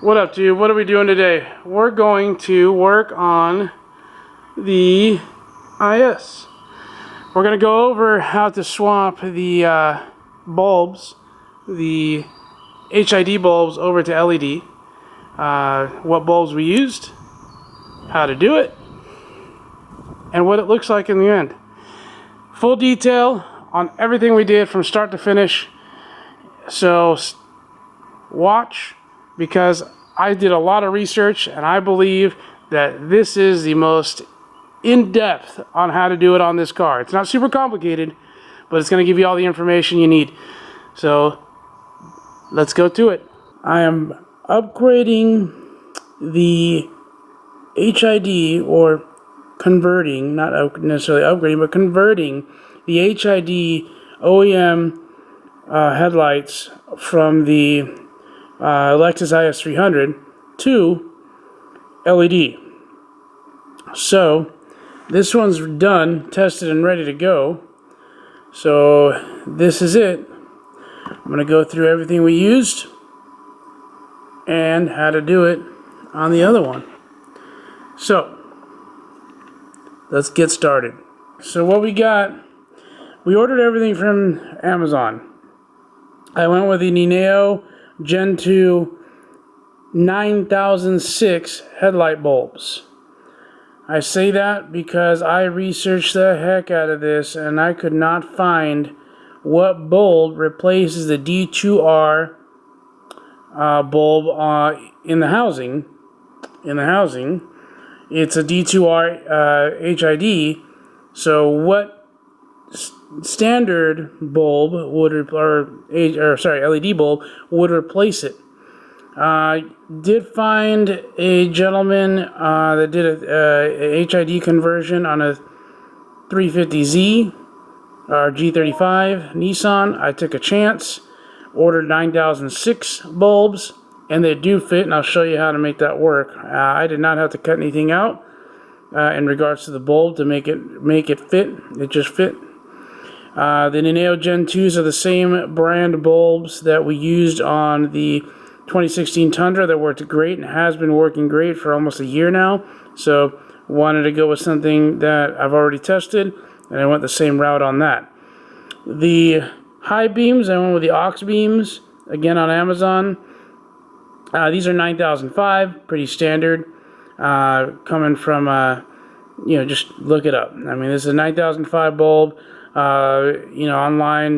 What up, dude? What are we doing today? We're going to work on the IS. We're going to go over how to swap the bulbs, the HID bulbs, over to LED. What bulbs we used, how to do it, and what it looks like in the end. Full detail on everything we did from start to finish. So watch, because I did a lot of research and I believe that this is the most in-depth on how to do it on this car. It's not super complicated, but it's going to give you all the information you need. So let's go to it. I am upgrading the HID, or converting, not necessarily upgrading, but converting the HID OEM headlights from the Lexus IS300 to LED. So this one's done, tested, and ready to go. So this is it. I'm going to go through everything we used and how to do it on the other one. So let's get started. So what we got, we ordered everything from Amazon. I went with the Nineo Gen 2 9006 headlight bulbs. I say that because I researched the heck out of this and I could not find what bulb replaces the D2R bulb in the housing. It's a D2R HID. So what standard bulb would, LED bulb would replace it? Did find a gentleman that did a HID conversion on a 350Z or G35 Nissan. I took a chance, ordered 9006 bulbs, and they do fit, and I'll show you how to make that work. I did not have to cut anything out in regards to the bulb to make it fit. It just fit. The Nineo Gen 2s are the same brand bulbs that we used on the 2016 Tundra that worked great and has been working great for almost a year now. So wanted to go with something that I've already tested, and I went the same route on that. The high beams, I went with the aux beams, again on Amazon. These are 9005, pretty standard. Coming from, just look it up. I mean, this is a 9005 bulb. Online,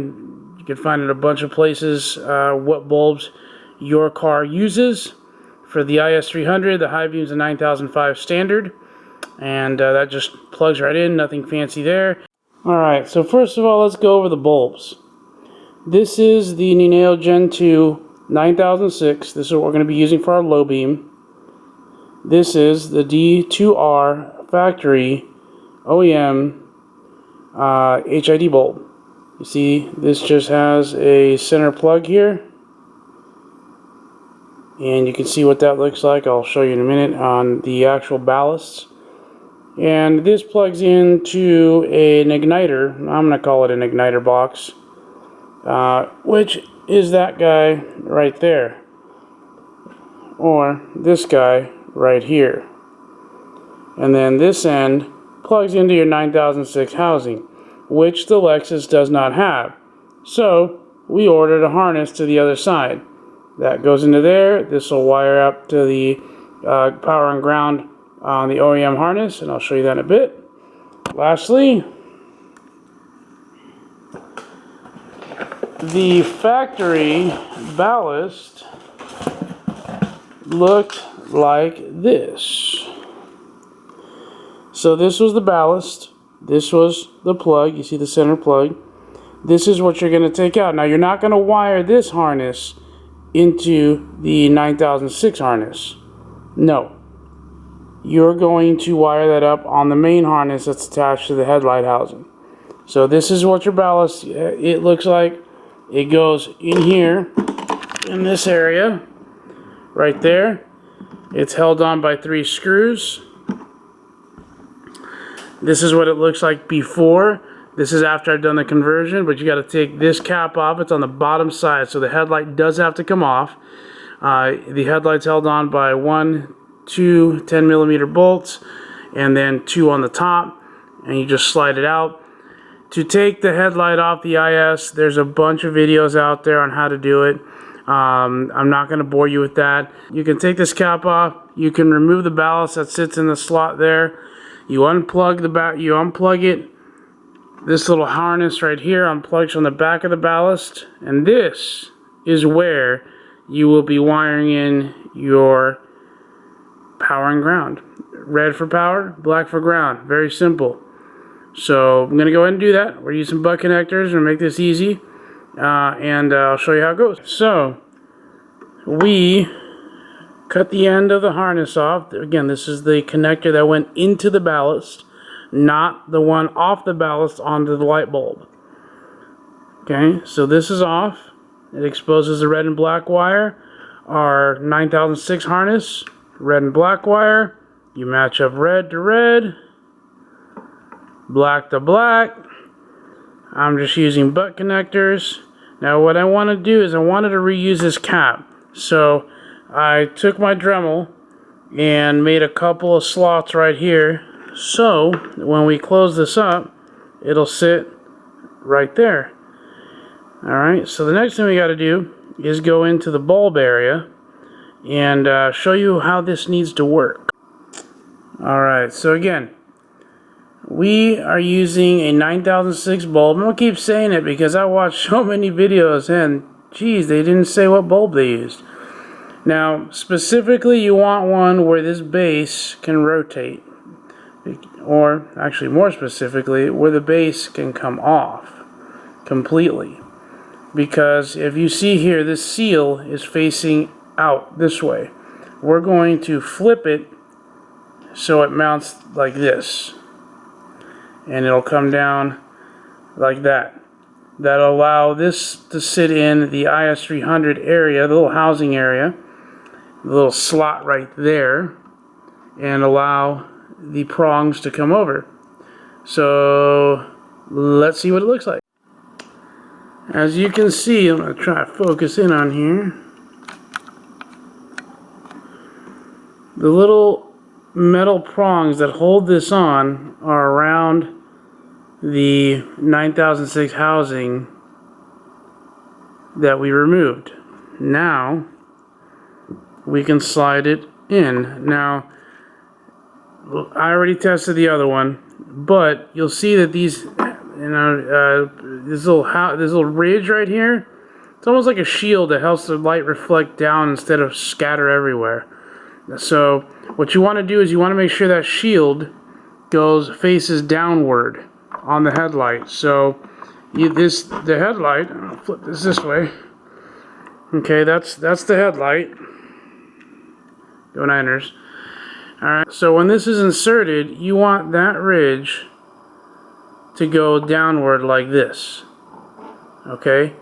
you can find it a bunch of places what bulbs your car uses. For the IS300, the high beam is a 9005 standard, and that just plugs right in, nothing fancy there. Alright, so first of all, let's go over the bulbs. This is the Nineo Gen 2 9006. This is what we're going to be using for our low beam. This is the D2R factory OEM HID bulb. You see, this just has a center plug here, and you can see what that looks like. I'll show you in a minute on the actual ballasts. And this plugs into an igniter. I'm going to call it an igniter box, which is that guy right there, or this guy right here. And then this end plugs into your 9006 housing, which the Lexus does not have. So we ordered a harness to the other side. That goes into there. This will wire up to the power and ground on the OEM harness, and I'll show you that in a bit. Lastly, the factory ballast looked like this. So this was the ballast. This was the plug. You see the center plug. This is what you're going to take out. Now, you're not going to wire this harness into the 9006 harness. No. You're going to wire that up on the main harness that's attached to the headlight housing. So this is what your ballast, it looks like. It goes in here, in this area, right there. It's held on by 3 screws. This is what it looks like before. This is after I've done the conversion, but you got to take this cap off. It's on the bottom side, so the headlight does have to come off. The headlight's held on by 2 10mm bolts, and then 2 on the top, and you just slide it out. To take the headlight off the IS, there's a bunch of videos out there on how to do it. I'm not going to bore you with that. You can take this cap off. You can remove the ballast that sits in the slot there. You unplug it. This little harness right here unplugs from the back of the ballast, and this is where you will be wiring in your power and ground. Red for power, black for ground. Very simple. So I'm going to go ahead and do that. We're using butt connectors to make this easy, and I'll show you how it goes. So we cut the end of the harness off. Again, this is the connector that went into the ballast, not the one off the ballast onto the light bulb. Okay, so this is off. It exposes the red and black wire. Our 9006 harness, red and black wire. You match up red to red, black to black. I'm just using butt connectors. Now what I want to do is I wanted to reuse this cap. So I took my Dremel and made a couple of slots right here. So when we close this up, it'll sit right there. Alright, so the next thing we got to do is go into the bulb area and show you how this needs to work. Alright, so again, we are using a 9006 bulb. I'm going to keep saying it because I watched so many videos and geez, they didn't say what bulb they used. Now, specifically you want one where this base can rotate. Or, actually more specifically, where the base can come off completely. Because if you see here, this seal is facing out this way. We're going to flip it so it mounts like this, and it'll come down like that. That'll allow this to sit in the IS300 area, the little housing area, the little slot right there, and allow the prongs to come over. So let's see what it looks like. As you can see, I'm going to try to focus in on here. The little metal prongs that hold this on are around the 9006 housing that we removed. Now we can slide it in. Now I already tested the other one, but you'll see that these, this little ridge right here, it's almost like a shield that helps the light reflect down instead of scatter everywhere. So what you want to do is you want to make sure that shield faces downward on the headlight. So the headlight, I'll flip this way. Okay, that's the headlight. Go Niners. Alright, so when this is inserted, you want that ridge to go downward like this. Okay?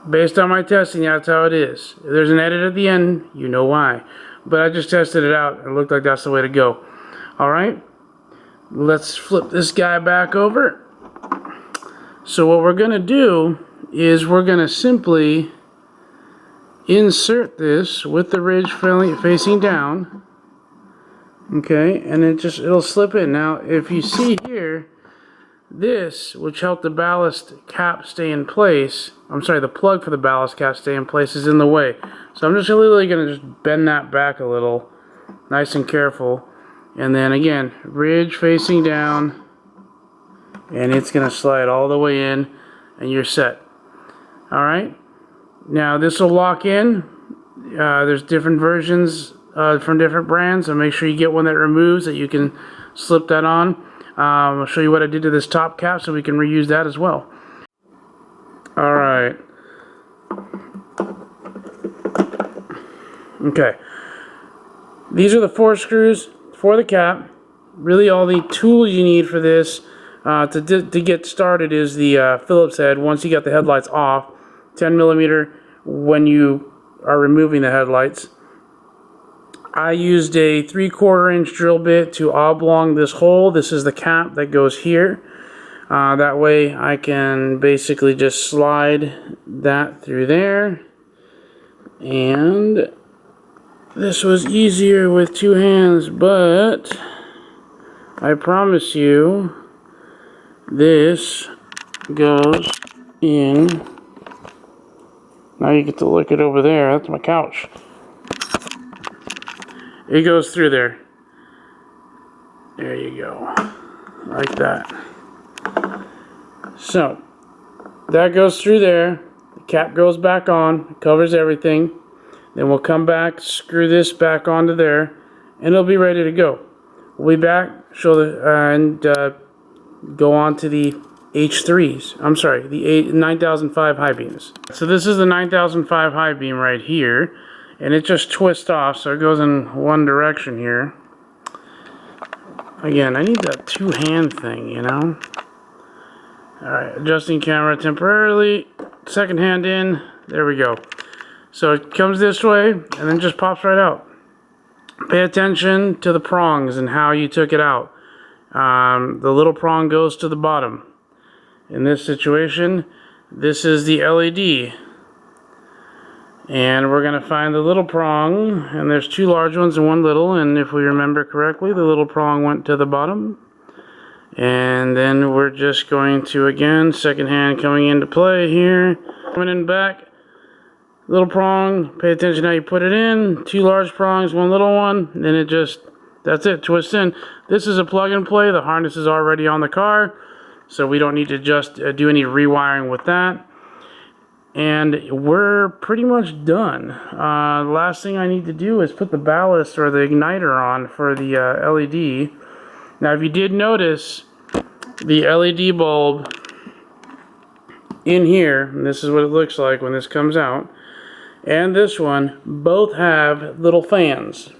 Based on my testing, that's how it is. If there's an edit at the end, you know why. But I just tested it out. It looked like that's the way to go. Alright? Let's flip this guy back over. So what we're going to do is we're going to simply insert this with the ridge facing down. Okay, and it'll slip in. Now, if you see here, this, which helped the ballast cap stay in place, the plug for the ballast cap stay in place is in the way. So I'm just literally going to just bend that back a little, nice and careful. And then again, ridge facing down, and it's going to slide all the way in, and you're set. Alright, now this will lock in. There's different versions from different brands, so make sure you get one that removes, that you can slip that on. I'll show you what I did to this top cap so we can reuse that as well. Alright. Okay. These are the 4 screws for the cap. Really all the tools you need for this to get started is the Phillips head. Once you got the headlights off, 10mm when you are removing the headlights. I used a 3/4 inch drill bit to oblong this hole. This is the cap that goes here. That way I can basically just slide that through there And this was easier with two hands, but I promise you, this goes in. Now you get to look it over there. That's my couch. It goes through there. There you go. Like that. So, that goes through there. The cap goes back on. It covers everything. Then we'll come back, screw this back onto there, and it'll be ready to go. We'll be back, show the, go on to the H3s. I'm sorry, the 9005 high beams. So this is the 9005 high beam right here, and it just twists off, so it goes in one direction here. Again, I need that two-hand thing, you know? Alright, adjusting camera temporarily. Second hand in. There we go. So it comes this way, and then just pops right out. Pay attention to the prongs and how you took it out. The little prong goes to the bottom. In this situation, this is the LED. And we're going to find the little prong, and there's two large ones and one little, and if we remember correctly, the little prong went to the bottom. And then we're just going to, again, second hand coming into play here. Coming in back, little prong, pay attention how you put it in. Two large prongs, one little one, then it just, that's it, twist in. This is a plug and play. The harness is already on the car, so we don't need to just do any rewiring with that. And we're pretty much done. The last thing I need to do is put the ballast or the igniter on for the LED. Now, if you did notice, the LED bulb in here, and this is what it looks like when this comes out, and this one, both have little fans.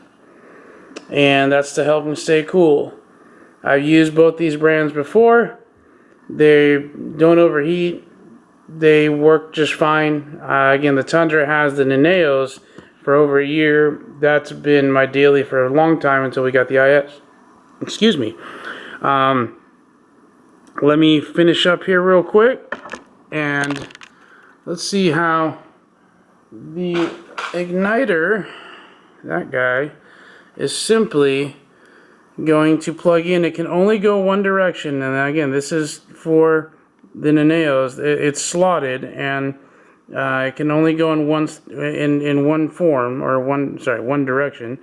And that's to help them stay cool. I've used both these brands before. They don't overheat. They work just fine. Again, the Tundra has the Neneos for over a year. That's been my daily for a long time until we got the IS. Excuse me. Let me finish up here real quick, and let's see how the igniter, that guy, is simply going to plug in. It can only go one direction, and again, this is for the Neneos. It's slotted, and it can only go in one form, or one direction,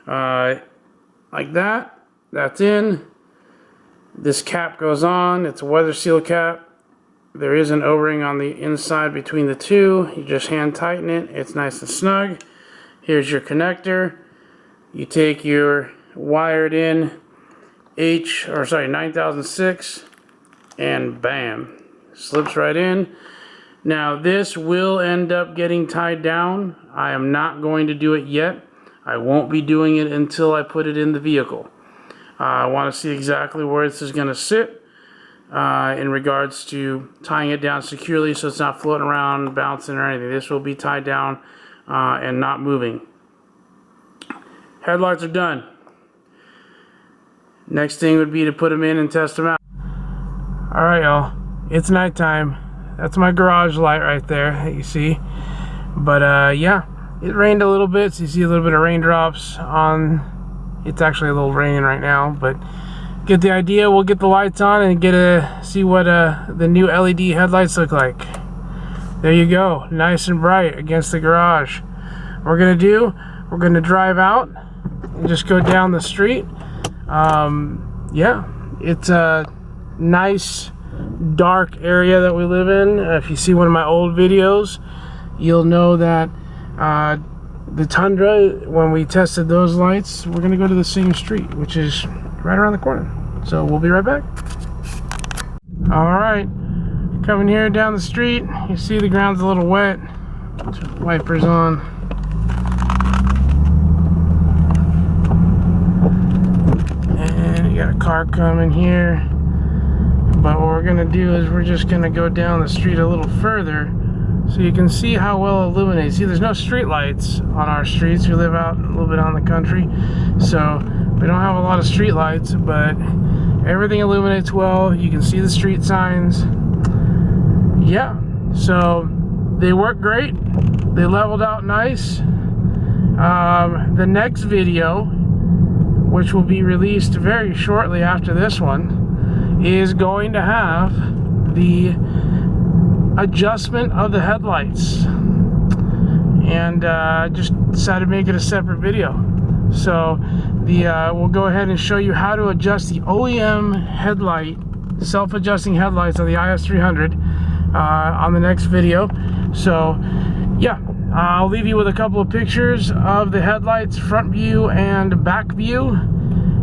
like that. That's in. This cap goes on. It's a weather seal cap. There is an O-ring on the inside between the two. You just hand tighten it. It's nice and snug. Here's your connector. You take your wired in 9006, and bam, slips right in. Now this will end up getting tied down. I am not going to do it yet. I won't be doing it until I put it in the vehicle. I want to see exactly where this is going to sit in regards to tying it down securely so it's not floating around, bouncing or anything. This will be tied down and not moving. Headlights are done. Next thing would be to put them in and test them out. Alright y'all, it's nighttime. That's my garage light right there that you see. But yeah, it rained a little bit, so you see a little bit of raindrops on. It's actually a little raining right now, but get the idea. We'll get the lights on and get to see what the new LED headlights look like. There you go, nice and bright against the garage. What we're gonna drive out and just go down the street. Yeah, it's a nice dark area that we live in. If you see one of my old videos, you'll know that the Tundra, when we tested those lights, we're gonna go to the same street, which is right around the corner. So we'll be right back. All right, coming here down the street, you see the ground's a little wet. Wipers on. And you got a car coming here. But what we're gonna do is we're just gonna go down the street a little further so you can see how well it illuminates. See, there's no street lights on our streets. We live out a little bit on the country, so we don't have a lot of street lights, but everything illuminates well. You can see the street signs. Yeah, so they work great. They leveled out nice. The next video, which will be released very shortly after this one, is going to have the adjustment of the headlights, and just decided to make it a separate video. So we'll go ahead and show you how to adjust the OEM headlight, self-adjusting headlights on the IS300 on the next video. So yeah, I'll leave you with a couple of pictures of the headlights, front view and back view.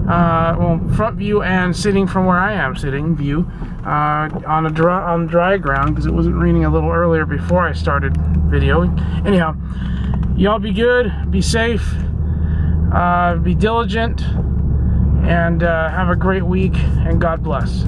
Well, front view and sitting from where I am sitting view on dry ground, because it wasn't raining a little earlier before I started videoing. Anyhow, y'all be good, be safe, be diligent, and have a great week, and God bless.